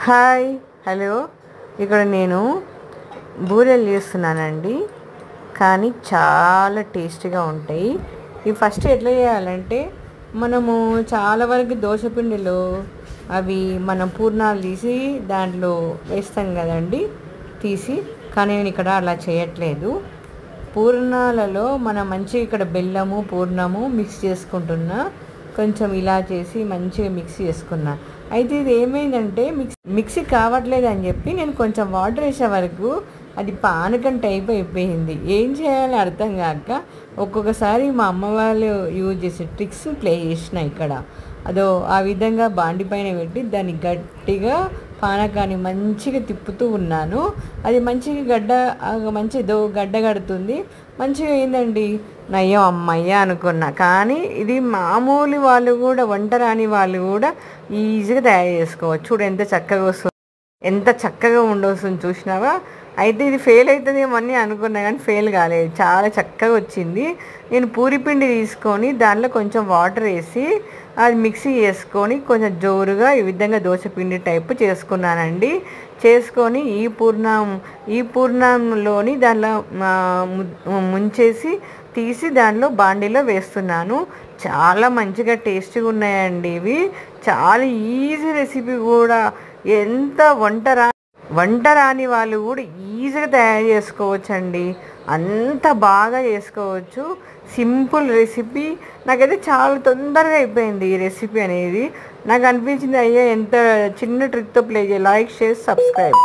Hi hello ఇక్కడ నేను బూరెలు చేస్తున్నానండి. కానీ చాలా టేస్టీగా ఉంటాయి. ఇవి ఫస్ట్ ఎట్లా చేయాలంటే మనము చాలా వరకు దోశపిండిలో అవి మనం పూర్ణాలు తీసి దాంట్లో వేస్తాం కదండి తీసి. కానీ నేను ఇక్కడ అలా చేయట్లేదు. పూర్ణాలలో మనం మంచిగా ఇక్కడ బెల్లము పూర్ణము మిక్స్ చేసుకుంటున్నా. కొంచెం ఇలా చేసి మంచిగా మిక్స్ చేసుకున్నా. అయితే ఇది ఏమైందంటే మిక్సీ కావట్లేదు అని చెప్పి నేను కొంచెం వాటర్ వేసే వరకు అది పానకం టైప్ అయిపోయింది. ఏం చేయాలో అర్థం కాక ఒక్కొక్కసారి మా అమ్మ వాళ్ళు యూజ్ చేసే ట్రిక్స్ ప్లే చేసిన ఇక్కడ. అదో ఆ విధంగా బాండి పైన పెట్టి దాన్ని గట్టిగా పానకాన్ని మంచిగా తిప్పుతూ ఉన్నాను. అది మంచిగా గడ్డ కడుతుంది. మంచిగా అయిందండి. నయ్యం అమ్మయ్య అనుకున్నా. కానీ ఇది మామూలు వాళ్ళు కూడా, వంట రాని వాళ్ళు కూడా ఈజీగా తయారు చేసుకోవచ్చు. చూడు ఎంత చక్కగా ఉండొస్తుంది చూసినావా. అయితే ఇది ఫెయిల్ అవుతుందేమో అని అనుకున్నా కానీ ఫెయిల్ కాలేదు. చాలా చక్కగా వచ్చింది. నేను పూరిపిండి తీసుకొని దాంట్లో కొంచెం వాటర్ వేసి అది మిక్సీ చేసుకొని కొంచెం జోరుగా ఈ విధంగా దోశపిండి టైపు చేసుకున్నానండి. చేసుకొని ఈ పూర్ణంలోని దానిలో ముంచేసి తీసి దానిలో బాండీలో వేస్తున్నాను. చాలా మంచిగా టేస్టీగా ఉన్నాయండి ఇవి. చాలా ఈజీ రెసిపీ కూడా. ఎంత వంట రాని వాళ్ళు కూడా ఈజీగా తయారు చేసుకోవచ్చండి. అంత బాగా చేసుకోవచ్చు. Simple recipe. నాకైతే చాలా తొందరగా అయిపోయింది ఈ రెసిపీ అనేది. నాకు అనిపించింది అయ్యా ఎంత చిన్న ట్రిక్తో ప్లే చేయాలి. Like, share, subscribe.